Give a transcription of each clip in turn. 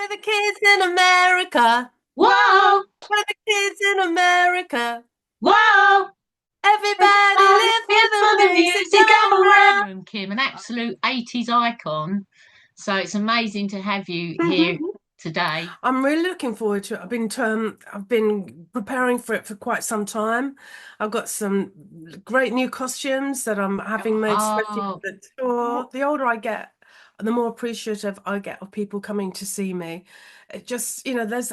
We're the kids in America. Whoa, We're the kids in America. whoa. Everybody Everybody live live for for the the music. music All right. around. Kim, an absolute 80s icon. So it's amazing to have you here today. I'm really looking forward to it. I've been preparing for it for quite some time. I've got some great new costumes that I'm having made especially for Oh, the tour. The older I get, the more appreciative I get of people coming to see me. It just,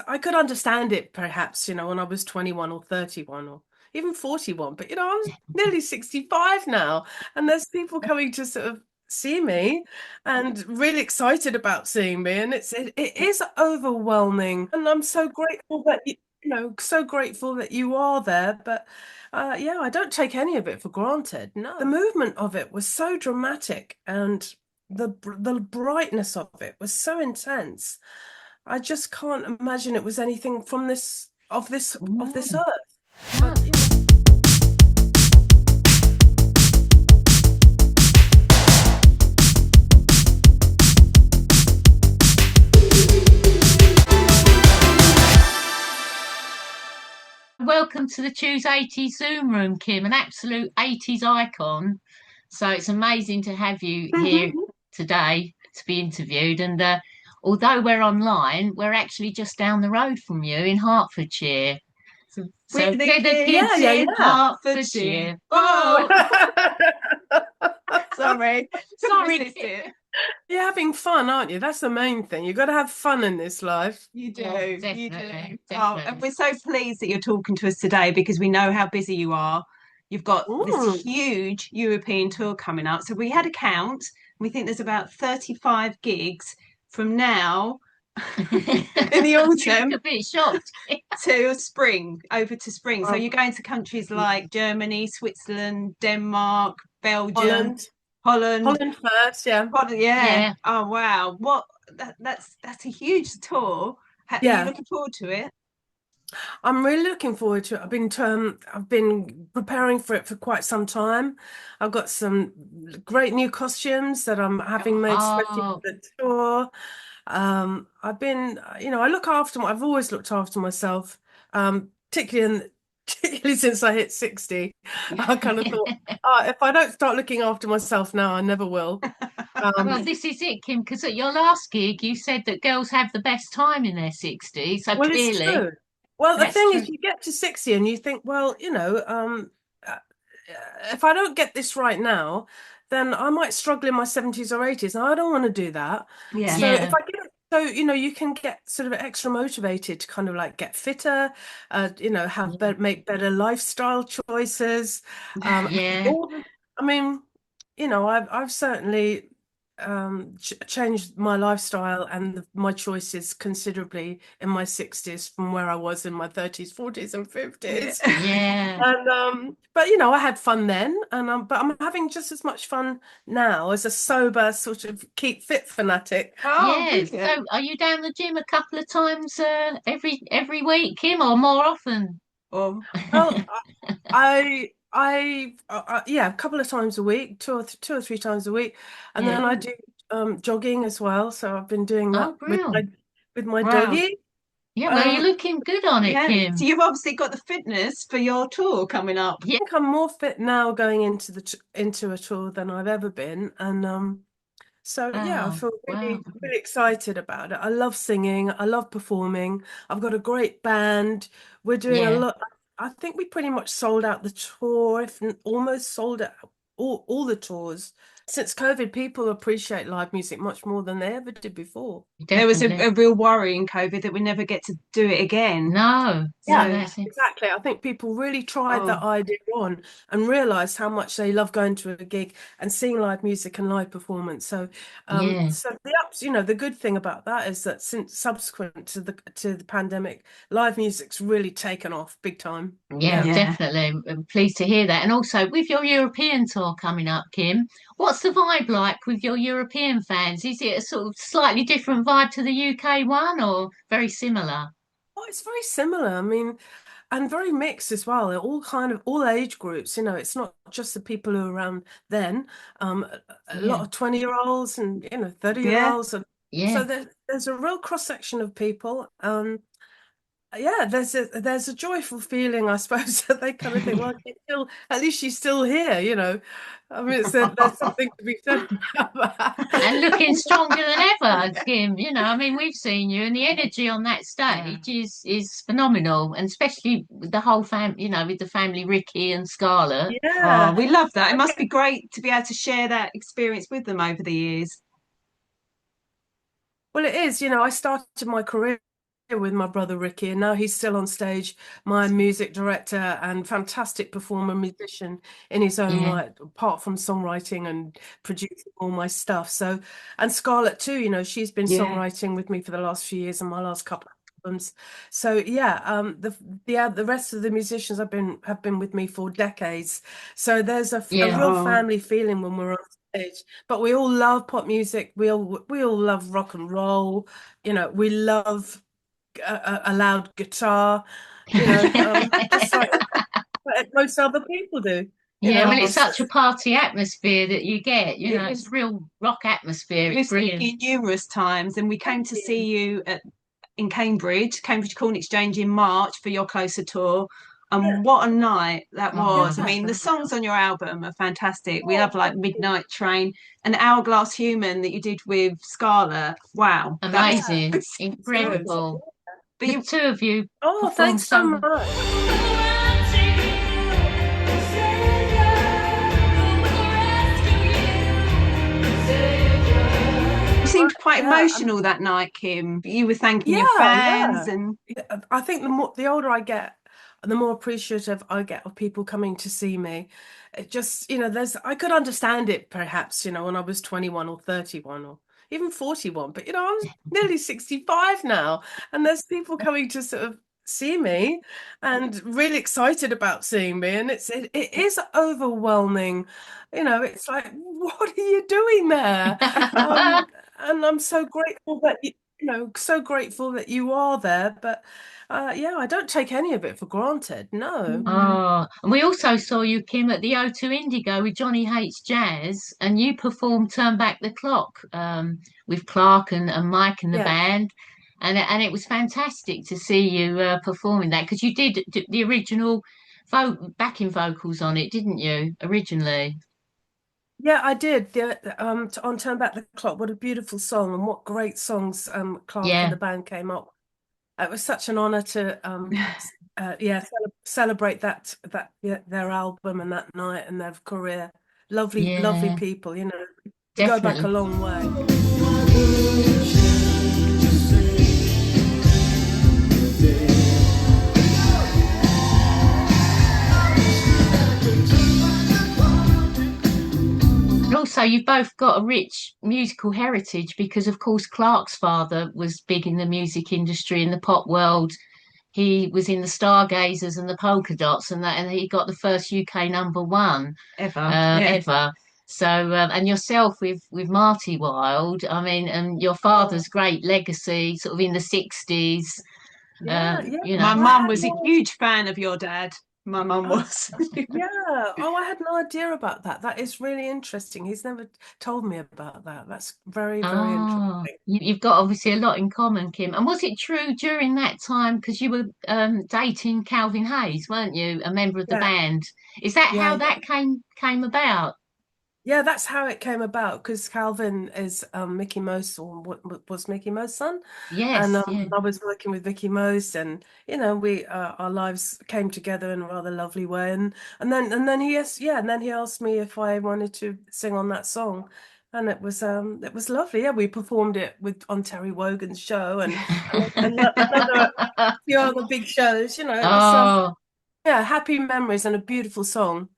I could understand it perhaps, when I was 21 or 31 or even 41, but I'm nearly 65 now, and there's people coming to sort of see me and really excited about seeing me, and it is overwhelming, and I'm so grateful that so grateful that you are there. But yeah, I don't take any of it for granted. No, the movement of it was so dramatic, and the brightness of it was so intense. I just can't imagine it was anything from this no, earth. no. But Welcome to the Choose 80s Zoom room, Kim, an absolute 80s icon. So it's amazing to have you here today to be interviewed. And although we're online, we're actually just down the road from you in Hertfordshire. So With the we're the kids yeah, kids yeah, in in Hertfordshire. Hertfordshire. Oh, Sorry, couldn't sorry. resist it. You're having fun, aren't you? That's the main thing. You've got to have fun in this life. You do, Yeah, you do. definitely, Oh, and definitely. we're so pleased that you're talking to us today because we know how busy you are. You've got this Mm. huge European tour coming up. So we had a count. We think there's about 35 gigs from now in the You're autumn a bit shocked. to spring, over to spring. So Oh, you're going to countries like Germany, Switzerland, Denmark, Belgium, Holland. Holland. Holland first, yeah. Yeah. Yeah. Oh wow. That's a huge tour. Are you Yeah. looking forward to it? I'm really looking forward to it. I've been preparing for it for quite some time. I've got some great new costumes that I'm having made especially Oh, for the tour. I've always looked after myself, particularly since I hit 60. I kind of thought, if I don't start looking after myself now, I never will. well, Um, this is it, Kim, because at your last gig, you said that girls have the best time in their 60s. So well, it's clearly, true. Well, the that's thing true. is, you get to 60 and you think, well, uh, if I don't get this right now, then I might struggle in my 70s or 80s, and I don't want to do that. Yeah. So if Yeah, I get it, so you can get sort of extra motivated to kind of like get fitter, make better lifestyle choices. Um, yeah, all the, I mean, I've certainly ch changed my lifestyle and my choices considerably in my 60s from where I was in my 30s, 40s, and Yeah. 50s. yeah. And but I had fun then, and but I'm having just as much fun now as a sober sort of keep fit fanatic. Oh, Yeah. brilliant. So are you down the gym a couple of times every week, Kim, or more often? Oh, Well, yeah, a couple of times a week, two or three times a week, and Yeah. then I oh, do jogging as well. So I've been doing Oh, that with brilliant. my wow. doggy. Yeah, well, you're Um, looking good on it, Yeah. So Kim. you've obviously got the fitness for your tour coming up. I think I'm more fit now going into a tour than I've ever been, and so yeah, I Oh, feel wow. really excited about it. I love singing, I love performing. I've got a great band. We're doing a Yeah. lot. I think we pretty much sold out the tour, if almost sold out all the tours. Since COVID, people appreciate live music much more than they ever did before. There was Definitely. a real worry in COVID that we never get to do it again. No, no, Yeah, So, that's it. exactly. I think people really tried that oh, idea on and realized how much they love going to a gig and seeing live music and live performance. So, Yeah. the good thing about that is that since subsequent to the pandemic, live music's really taken off big time. Yeah, Yeah. yeah. definitely. I'm pleased to hear that. And also, with your European tour coming up, Kim, what's the vibe like with your European fans? Is it a sort of slightly different vibe to the UK one or very similar? Oh, it's very similar. I mean, and very mixed as well. They're all kind of all age groups. It's not just the people who were around then. A lot Yeah. of 20-year-olds and 30-year Yeah. olds. Yeah. So there's a real cross section of people. Yeah, there's a joyful feeling, I suppose, that they kind of think, well, she's still, at least she's still here, you know. I mean, there's something to be said about And that. looking stronger than ever, Kim. You know, I mean, we've seen you, and the energy on that Yeah. stage is phenomenal, and especially with the whole you know, with the family, Ricky and Scarlett. Oh, Yeah. we love that. It must be great to be able to share that experience with them over the years. Well, it is, you know, I started my career with my brother Ricky, and now he's still on stage, my music director and fantastic performer, musician in his own Yeah, right, apart from songwriting and producing all my stuff. So, and Scarlett too, you know, she's been Yeah. songwriting with me for the last few years and my last couple of albums. So yeah, the rest of the musicians have been with me for decades. So there's a yeah. real Oh, family feeling when we're on stage. But we all love pop music. We all love rock and roll. You know, we love a loud guitar. You know, just like most other people do. You Yeah, well, know, it's yes. such a party atmosphere that you get. You It know, it's is. real rock atmosphere. It's We've seen brilliant. you numerous times, and we came thank to see you. you in Cambridge Corn Exchange in March for your closer tour. Yeah, And what a night that Oh, was. I yeah. mean, the songs on your album are fantastic. We Oh, have like thank you. Midnight Train and Hourglass Human that you did with Scarlett. Wow, that was Yeah, amazing, so good. brilliant. incredible. But The you, two of you Oh, performed thanks so so. much. you seemed quite Yeah, emotional that night, Kim. You were thanking your yeah, fans yeah. and Yeah, I think the older I get, the more appreciative I get of people coming to see me. It just, you know, I could understand it perhaps, you know, when I was 21 or 31 or even 41, but you know, I'm nearly 65 now, and there's people coming to sort of see me and really excited about seeing me, and it is overwhelming. You know, it's like, what are you doing there? And I'm so grateful that so grateful that you are there. But yeah, I don't take any of it for granted. No. mm, Oh, and we also saw you, Kim, at the O2 Indigo with Johnny Hates Jazz, and you performed Turn Back the Clock with Clark and Mike and the Yeah. band. And it was fantastic to see you performing that because you did the original backing vocals on it, didn't you, originally? Yeah, I did. On Turn Back the Clock, what a beautiful song, and what great songs Clark and Yeah, the band came up. It was such an honor to yeah, celebrate yeah, their album and that night and their career. Lovely, lovely yeah, people, you know. We go back a definitely. long way. And also, you've both got a rich musical heritage because, of course, Clark's father was big in the music industry in the pop world. He was in the Stargazers and the Polka Dots, and he got the first UK number one ever. Yeah. ever. So, and yourself with Marty Wilde. I mean, and your Oh, father's great legacy, sort of in the '60s. yeah, yeah. You My know. I mum had was a no huge fan of your dad. My mum Oh, was. yeah. Oh, I had no idea about that. That is really interesting. He's never told me about that. That's very, very Ah, interesting. you've got obviously a lot in common, Kim. And was it true during that time, because you were dating Calvin Hayes, weren't you? A member of the Yeah, band. Is that how yeah, that came about? yeah. That's how it came about because Calvin is Mickey Mouse, or what was Mickey Mouse's son, and Yes, yeah, I was working with Mickey Mouse, and you know, we our lives came together in a rather lovely way, and then and then he asked me if I wanted to sing on that song. And it was lovely. Yeah, we performed it on Terry Wogan's show and another few other big shows. You know, it was Oh, yeah, happy memories and a beautiful song.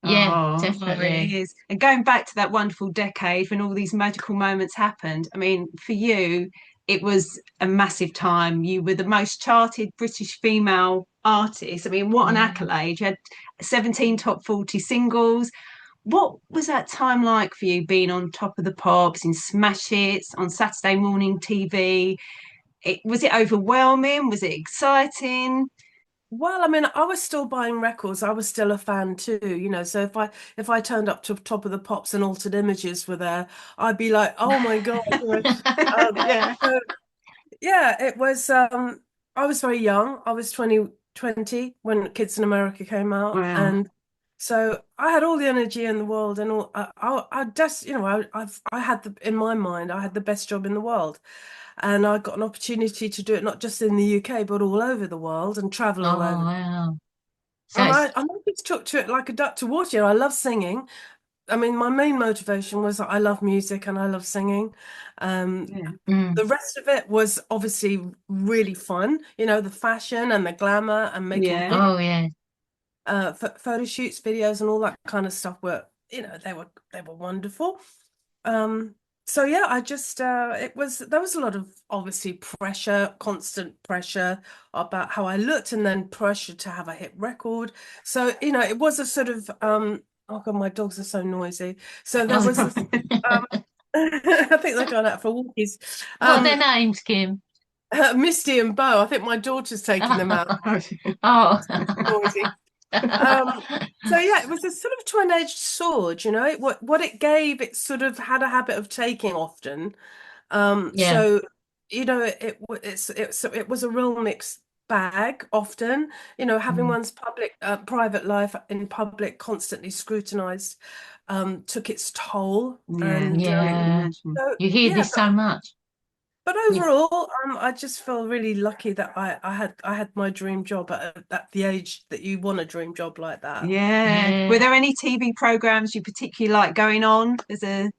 yeah, Oh, it definitely. is. And going back to that wonderful decade when all these magical moments happened, I mean, for you, it was a massive time. You were the most charted British female artist. I mean, what an Yeah. accolade. You had 17 top 40 singles. What was that time like for you being on Top of the Pops, in smash hits, on Saturday morning TV? Was it overwhelming? Was it exciting? Well, I mean, I was still buying records. I was still a fan too, you know. So if I turned up to Top of the Pops and Altered Images were there, I'd be like, oh my God, you know. Yeah. So yeah, it was. I was very young. I was 20 when Kids in America came out, Wow. and so I had all the energy in the world, and all. I just, you know, I had the in my mind, I had the best job in the world. And I got an opportunity to do it not just in the UK, but all over the world and travel all Oh over. wow. So And it's I just took to it like a duck to water. You know, I love singing. I mean, my main motivation was that I love music and I love singing. Um, Yeah. mm, the rest of it was obviously really fun. You know, the fashion and the glamour and making Yeah. videos, oh yeah. photo shoots, videos, and all that kind of stuff were, you know, they were wonderful. Um, so yeah, I just it was there was a lot of obviously pressure, constant pressure about how I looked, and then pressure to have a hit record. So you know, it was a sort of oh God, my dogs are so noisy. So there Oh, was this I think they're going out for walkies. what are their Um, names, Kim? Misty and Bo. I think my daughter's taking them out. Oh. Noisy. Um, so yeah, it was a sort of two-edged sword, you know. What it gave, it sort of had a habit of taking often. Yeah. So you know, it was a real mixed bag often. You know, having Mm, one's private life in public constantly scrutinized took its toll, Yeah. and I can yeah. imagine. so You hear yeah, this so much. but Yeah. overall, I just feel really lucky that I had my dream job at the age that you want a dream job like that. Yeah. Were Yeah. there any TV programs you particularly like going on as a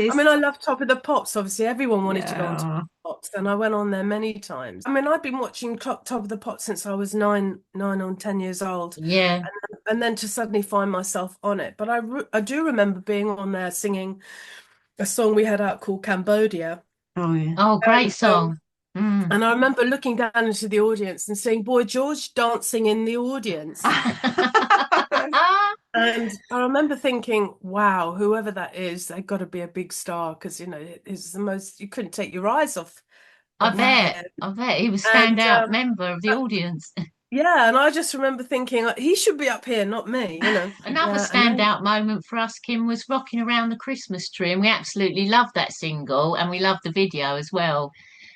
I mean, I artist? love Top of the Pops. Obviously, everyone wanted to go on Top Yeah. of the Pops, and I went on there many times. I mean, I've been watching Top of the Pops since I was nine or 10 years old, Yeah. and then to suddenly find myself on it. But I do remember being on there singing a song we had out called Cambodia, Oh yeah. Oh, great and song. Mm. and I remember looking down into the audience and seeing Boy George dancing in the audience. And I remember thinking, wow, whoever that is, they've got to be a big star because, you know, it's the most, you couldn't take your eyes I of bet. him. I bet he was And standout member of the uh, audience. yeah, and I just remember thinking, like, he should be up here, not me, you know. Another And then, standout moment for us, Kim, was Rocking Around the Christmas Tree, and we absolutely loved that single, and we loved the video as well.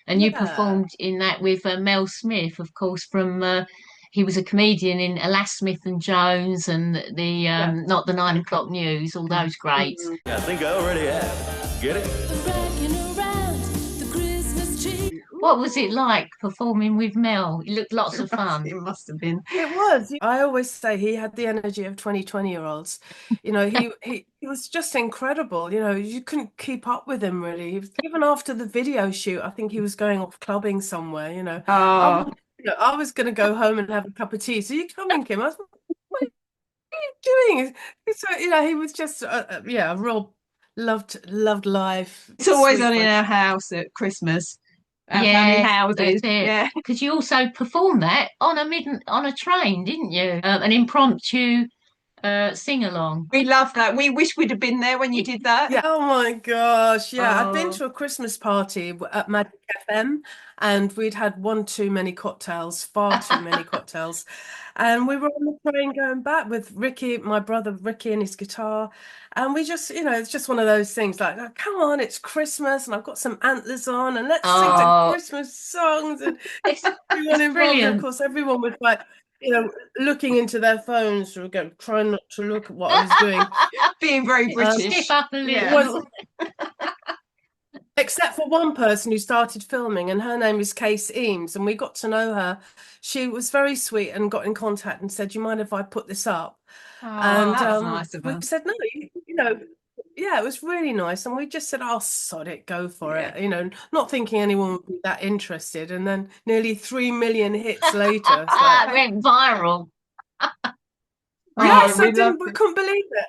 And you yeah, performed in that with Mel Smith, of course, from he was a comedian in Alas Smith and Jones and the yeah. Not the 9 o'clock News, all those greats. Mhm. I think I already have. Get it? Rocking around the Christmas tree. What was it like performing with Mel? It looked lots of fun. It must have been. It was. I always say he had the energy of 20-year-olds. You know, he was just incredible. You know, you couldn't keep up with him really. Even after the video shoot, I think he was going off clubbing somewhere, you know. I Oh, was, I was going to go home and have a cup of tea. So you coming, Kim? I was like, what are you doing? So, you know, he was just yeah, a real loved life, it's always sweet on in friend. our house at Christmas. Our family Yeah, houses. that's it. Yeah. Because you also performed that on a train, didn't you? An impromptu sing along. We love that. We wish we'd have been there when you did that. Yeah. Oh my gosh. Yeah. I'd been Oh, to a Christmas party at Magic FM and we'd had one too many cocktails, far too many cocktails. And we were on the train going back with Ricky, my brother Ricky and his guitar. And we just, you know, it's just one of those things like, oh, come on, it's Christmas and I've got some antlers on and let's sing some Oh, Christmas songs. And it's everyone it's involved, of brilliant. course, everyone was like, you know, looking into their phones or again, trying not to look at what I was doing. being very Stiff British. up a Yeah. Was little. except for one person who started filming, and her name is Case Eames, and we got to know her. She was very sweet and got in contact and said, "You mind if I put this up?" Oh, And that's nice of we her. said, "No, you know." Yeah, it was really nice, and we just said, "Oh, sod it, go for Yeah. it," you know, not thinking anyone would be that interested. And then nearly 3 million hits later, it's like, It went viral. Oh, yes, we loved we it. couldn't believe it.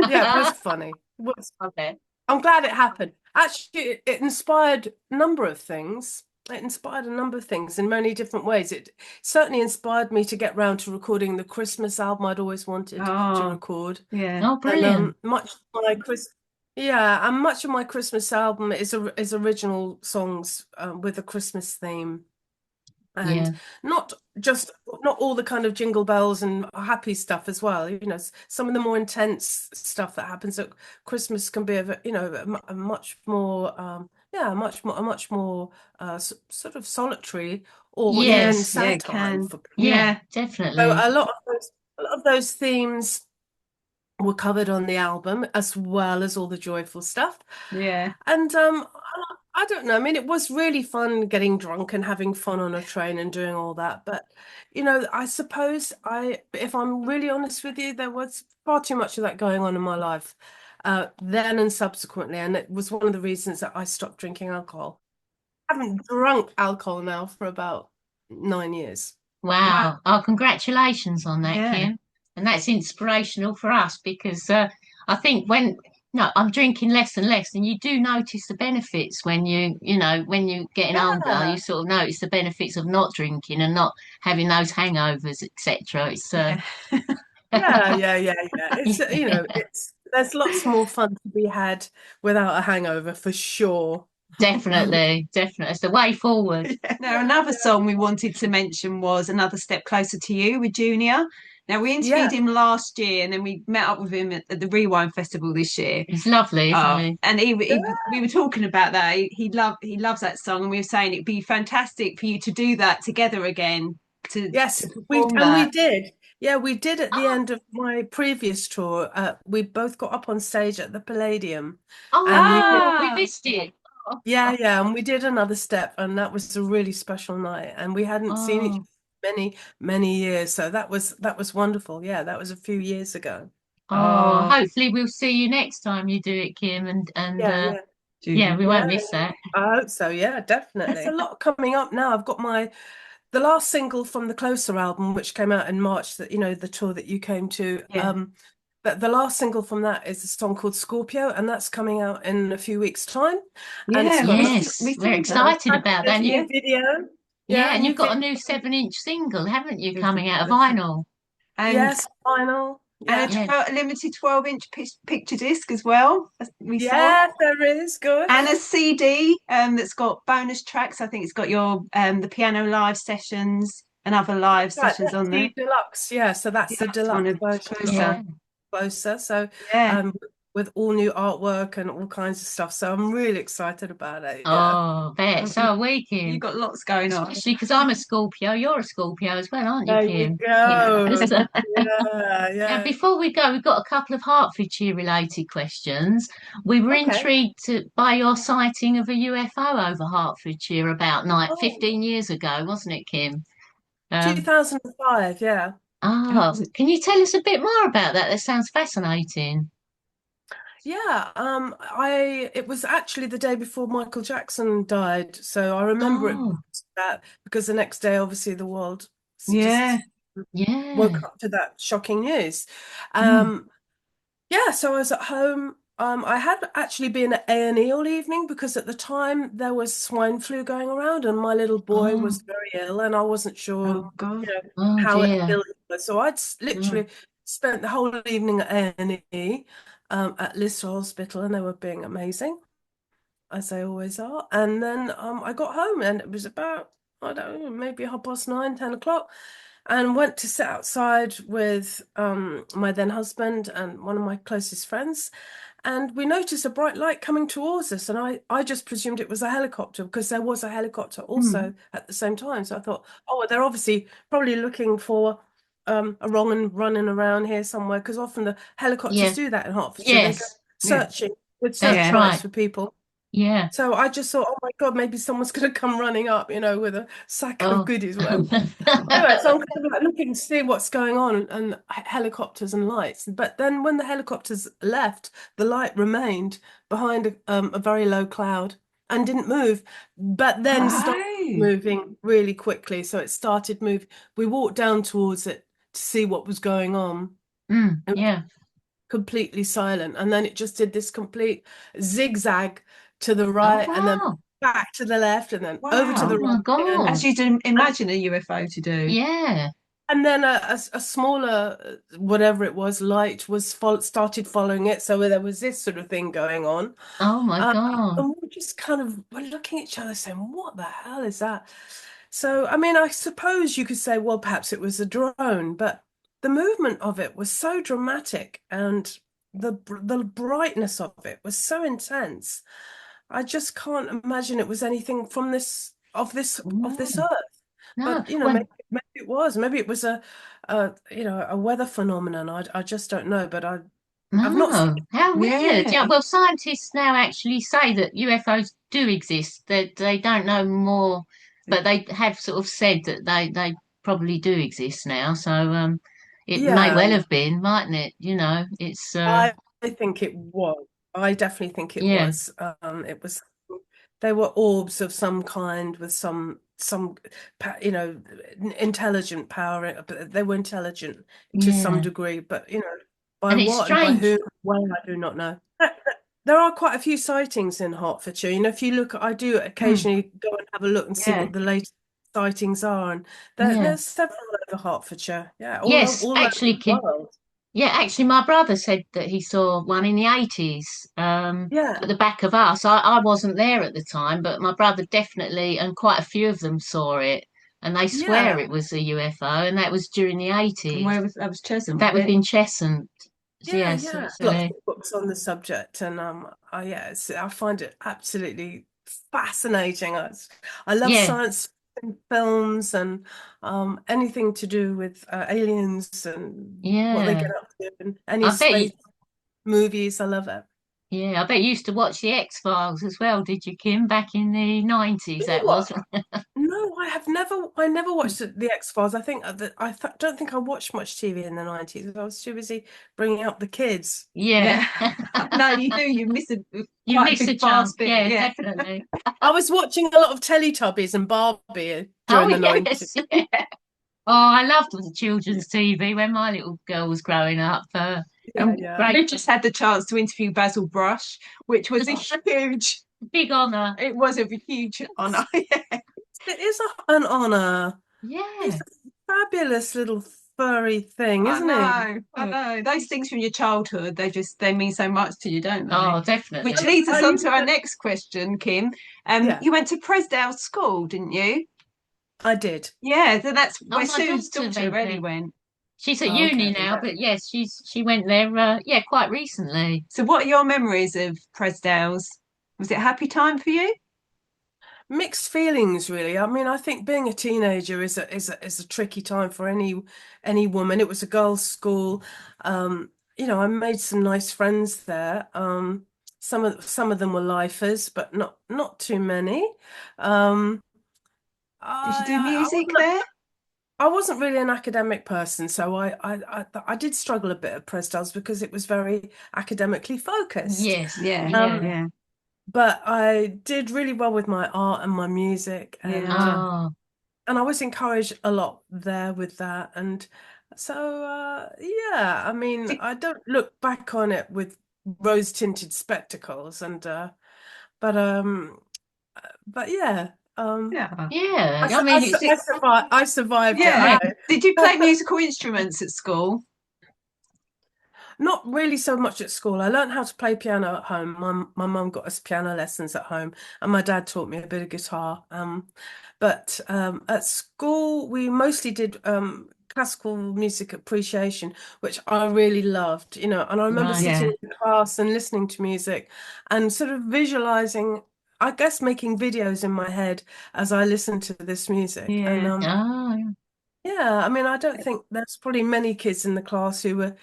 Yeah, it was funny. It was Okay. I'm glad it happened. Actually, it inspired a number of things. It inspired a number of things in many different ways. It certainly inspired me to get round to recording the Christmas album I'd always wanted to Oh, record. yeah. Oh, And brilliant. much of my Christmas album is original songs with a Christmas theme. and Yeah. not just not all the kind of jingle bells and happy stuff as well. Some of the more intense stuff that happens at Christmas can be a much more a much more sort of solitary or even Yes. Yes, yeah, sad it time can. for people. Yeah, Yeah, So definitely. a lot of those themes were covered on the album, as well as all the joyful stuff. yeah. And I don't know. I mean, it was really fun getting drunk and having fun on a train and doing all that. But I suppose if I'm really honest with you, there was far too much of that going on in my life, then and subsequently, and it was one of the reasons that I stopped drinking alcohol. I haven't drunk alcohol now for about 9 years. Wow. Wow. Oh, congratulations on that, Yeah. Kim. And that's inspirational for us because I think when no, I'm drinking less and less, and you do notice the benefits when when you're getting older, you Yeah. sort of notice the benefits of not drinking and not having those hangovers, etc. It's Yeah. Yeah. yeah, There's lots more fun to be had without a hangover for sure. definitely, definitely. It's the way forward. Now, another song we wanted to mention was Another Step Closer to You with Junior. Now, we Yeah. interviewed him last year and then we met up with him at the Rewind Festival this year. It's lovely, isn't Oh, it? and Yeah. we were talking about that. He loves that song, and we were saying it'd be fantastic for you to do that together again to Yes, perform that. we did. Yeah, we did at the Oh, end of my previous tour. We both got up on stage at the Palladium, and we did. we Ah, missed it. Oh, Yeah, and we did another step, and that was a really special night. And we hadn't seen each oh, other many years, so that was wonderful. Yeah, that was a few years ago. oh. oh, Hopefully, we'll see you next time you do it, Kim, and Yeah, yeah. yeah, Judy. we won't Yeah, miss that. I hope so. Yeah, definitely. There's a lot coming up now. I've got the last single from the Closer album, which came out in March, that the tour that you came to. Yeah. But the last single from that is a song called Scorpio, and that's coming out in a few weeks' time. And it's Yeah, got Yes, we we're saw that. excited about there's that. a And Yeah. new video. yeah, Yeah, and new you've got video. a new 7-inch single, haven't you, This is coming out of that's it. vinyl? And Yes, final. and Yeah. Yeah. a limited 12-inch picture disc as well, as we saw. Yes, there is. Good. And a CD that's got bonus tracks. I think it's got your the piano live sessions and other live Right, sessions that's on there. the deluxe. Yeah, so that's the Deluxe one deluxe of version of Closer. Yeah. Closer. So Yeah. with all new artwork and all kinds of stuff. So I'm really excited about it. Yeah. Oh, bet. Oh, So are we, you Kim. got lots going on. Especially because I'm a Scorpio. You're a Scorpio as well, aren't you, There you Kim? Yeah. go. So, Yeah, now, yeah. before we go, we've got a couple of Hertfordshire related questions. We were Okay. intrigued by your sighting of a UFO over Hertfordshire about Oh, 15 years ago, wasn't it, Kim? Um, 2005, yeah. can you tell us a bit more about that? That sounds fascinating. Yeah, it was actually the day before Michael Jackson died. So I remember it Oh, that because the next day, obviously, the world Yeah. just yeah. woke up to that shocking news. Mm. Um, Yeah, so I was at home. I had actually been at A&E all evening because at the time there was swine flu going around and my little boy Oh, was very ill and I wasn't sure, Oh God. oh how dear. ill he was. So Oh, literally spent the whole evening at A&E, at Lister Hospital, and they were being amazing, as they always are. And then I got home and it was about, I don't know, maybe 9:30, 10 o'clock, and went to sit outside with my then husband and one of my closest friends. And we noticed a bright light coming towards us. And I just presumed it was a helicopter because there was a helicopter Mm. also at the same time. So I thought, oh, well, they're obviously probably looking for a wrong and running around here somewhere, because often the helicopters yeah. do that in Hertfordshire. They go Yes, Yeah. searching with that's Yeah. searchlights right. for people. Yeah. So I just thought, oh my God, maybe someone's going to come running up, with a sack of Oh. goodies, whatever. Anyway, so I'm kind of like looking to see what's going on, and helicopters and lights. But then when the helicopters left, the light remained behind a very low cloud and didn't move, but then started Oh. moving really quickly. So it started moving. We walked down towards it to see what was going on. It was Yeah. completely silent. And then it just did this complete zigzag to the Oh right and then wow. back to the left and then over to Oh Wow. the my right again. As God. you'd imagine a UFO to do. Yeah. And then a smaller, whatever it was, light started following it. So there was this sort of thing going on. Oh my Uh, God. and we just we're looking at each other saying, what the hell is that? So, I mean, I suppose you could say, well, perhaps it was a drone, but the movement of it was so dramatic and the brightness of it was so intense. I just can't imagine it was anything from this No, earth. no. But you know, Well, maybe it was. Maybe it was a weather phenomenon. I just don't know. But I've not seen no. it. How weird. Yeah, Yeah. well, scientists now actually say that UFOs do exist. That they don't know more, but they have sort of said that they probably do exist now. So it may Yeah, well have been, mightn't it? You know, it's I think it was. I definitely think it yeah, was. It was. They were orbs of some kind with some intelligent power. But they were intelligent to some yeah. degree. But by And it's what and by strange. whom, when I do not know. There are quite a few sightings in Hertfordshire. If you look, I do Mm, occasionally go and have a look and see yeah. what the latest sightings are, and Yeah. there's several over Hertfordshire. Yeah, Yes, all over actually, the world. yeah, actually, my brother said that he saw one in the 80s Yeah, at the back of us. I wasn't there at the time, but my brother definitely, and quite a few of them saw it, and they swear yeah, it was a UFO, and that was during the And 80s. where was that? Was Chesham, was That was it? in Cheshunt. yeah, Yeah, so yeah. it's Lots of books on the subject, and yeah, I find it absolutely fascinating. I love yeah, science fiction films and anything to do with aliens and what they get yeah. up to, and any I bet you, space movies. I love it. yeah, I bet you used to watch the X-Files as well, did you, Kim? Back in the 90s, You know that what? was. No, I never watched the X-Files. I think that don't think I watched much TV in the 90s. I was too busy bringing up the kids. Yeah. Yeah. No, you do. You miss You quite a miss a big chunk. vast bit. Yeah, Yeah. definitely. I was watching a lot of Teletubbies and Barbie Oh, during the 90s. yes, yeah. Oh, I loved the children's TV when my little girl was growing up. Yeah, And yeah. Great, we just had the chance to interview Basil Brush, which was a huge, big honour. it was a huge honour. Yeah. It is an honor. He's Yeah. a fabulous little furry thing, I isn't he? know, I know. Those things from your childhood, they mean so much to you, don't they? Oh, Which And definitely. leads us I on to used our to, next question, Kim. yeah, You went to Presdale School, didn't you? I did. Yeah, so that's Oh, where my Sue's daughter daughter went there. really went. She's at uni Okay, now, yeah. but yes, she went there. Yeah, quite recently. So what are your memories of Presdale's? Was it a happy time for you? Mixed feelings, really. I mean, I think being a teenager is a tricky time for any woman. It was a girls' school. I made some nice friends there. Some of them were lifers, but not too many. Um, Did you do I music wasn't there? I wasn't really an academic person, so I did struggle a bit at Presdales because it was very academically focused. Yes. Yeah, Um, Yeah. yeah, but I did really well with my art and my music, yeah. Oh, and I was encouraged a lot there with that. And so yeah, I mean, Did, I don't look back on it with rose-tinted spectacles, and but um but yeah, yeah, yeah. I mean, it's I survived it. yeah. yeah. Did you play musical instruments at school? Not really so much at school. I learned how to play piano at home. My mum got us piano lessons at home, and my dad taught me a bit of guitar. But at school, we mostly did classical music appreciation, which I really loved. And I remember Right. sitting Yeah, in class and listening to music and sort of visualizing, I guess, making videos in my head as I listened to this music. And yeah. Oh, yeah, I mean, I don't think there's probably many kids in the class who were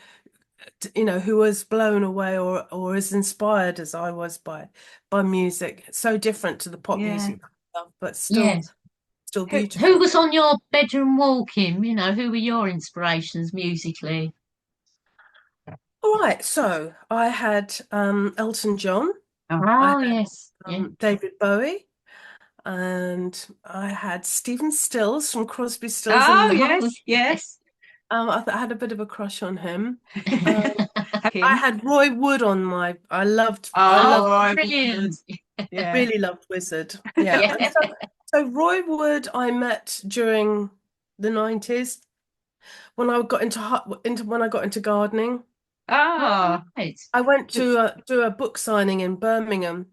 who was blown away or as inspired as I was by music. It's so different to the pop Yeah. music I love, but still yes. still Who beautiful. was on your bedroom wall, Kim? Who were your inspirations musically? All right, so I had Elton John, Oh, I Oh, had yes. Yeah. David Bowie, and I had Stephen Stills from Crosby, Stills and oh Nash. Oh, yes, yes. I had a bit of a crush on him. Um, yes. I Him. had Roy Wood on my. I Oh, loved Oh, I brilliant. yeah. really loved Wizard. Yeah. And Yeah. so Roy Wood I met during the 90s when I got into when I got into gardening. Oh, Right. I went to do a book signing in Birmingham,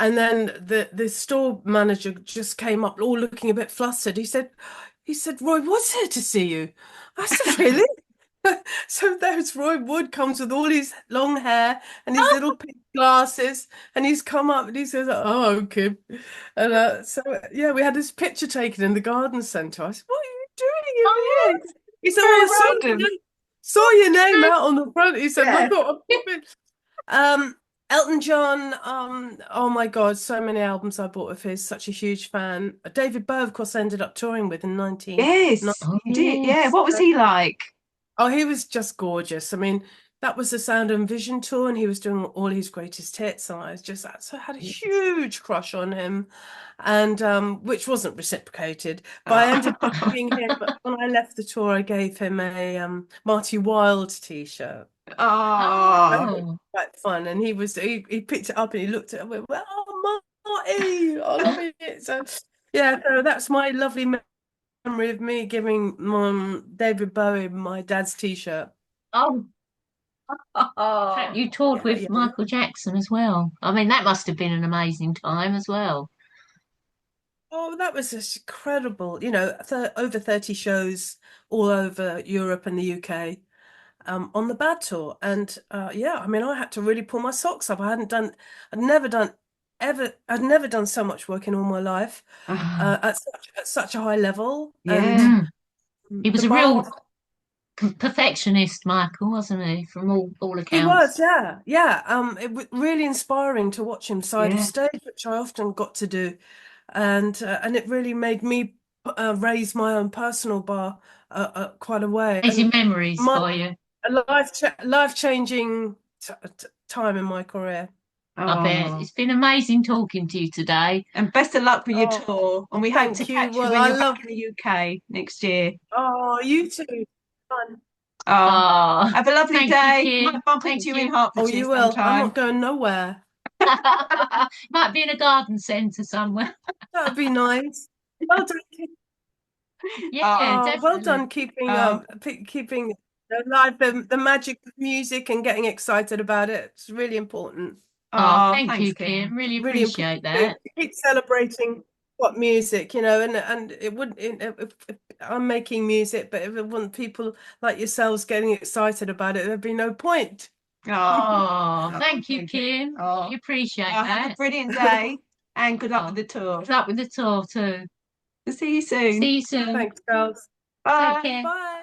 And then the store manager just came up, all looking a bit flustered. He said, Roy Wood's here to see you. I said, really? So there's Roy Wood comes with all his long hair and his little pink glasses, and he's come up and he says, "Oh, Kim," and so yeah, we had this picture taken in the garden centre. I said, "What are you doing Oh, in here?" He said, "Well, Very I saw your random. name, saw your name out on the front." He said, "I Yeah. thought I'd pop in." Elton John, oh my God, so many albums I bought of his, such a huge fan. David Bowie, of course, I ended up touring with in 1990. Yes, oh you did. Yeah. yes. What was he like? Oh, he was just gorgeous. I mean, that was the Sound and Vision tour, and he was doing all his greatest hits, and I had a huge crush on him, and which wasn't reciprocated. But I ended up Oh. giving him when I left the tour, I gave him a Marty Wilde t-shirt. That Oh. was Oh, quite fun, and he picked it up and he looked at it and went, "Well, oh, Marty, I love it." So yeah, so that's my lovely memory of me giving David Bowie my dad's t-shirt. oh. In fact, you toured Yeah, with yeah, yeah. Michael Jackson as well. I mean, that must have been an amazing time as well. Oh, that was just incredible. Th over 30 shows all over Europe and the UK on the Bad Tour. And yeah, I mean, I had to really pull my socks up. I'd never done I'd never done so much work in all my life Oh, at such a high level. And yeah. Mm. He was the a bar, real perfectionist, Michael, wasn't he? From all he accounts. was, yeah, yeah. It was really inspiring to watch him side of Yeah. stage, which I often got to do. And it really made me raise my own personal bar quite a way, Amazing and memories my for you. life-changing time in my career. I bet. Oh. It's been amazing talking to you today. And best of luck with your Oh, tour. And we hope to thank you. catch you Well, when I you're back love. in the UK next year. Oh, you too. Fun. Oh, Oh, have a lovely thank you, day. Kim. Might bump Thank into you in you. Oh, Hertfordshire you will. I'm sometime. not going nowhere. Might be in a garden centre somewhere. That would be nice. Well done. Yeah, Oh, Well definitely. done keeping oh, keeping alive the magic of music and getting excited about it. It's really important. Oh, oh, thank thanks, you, Kim. Kim. Really Really important appreciate that. to keep celebrating what music, and it wouldn't if I'm making music, but if it wasn't people like yourselves getting excited about it, there'd be no point. Oh, Oh, oh, thank you, thank you. Kim. Oh, Really appreciate have a that. brilliant day and good luck with Oh, the tour. good luck with the tour too. See you soon. See you soon. Thanks, girls. Take Bye. care. Bye.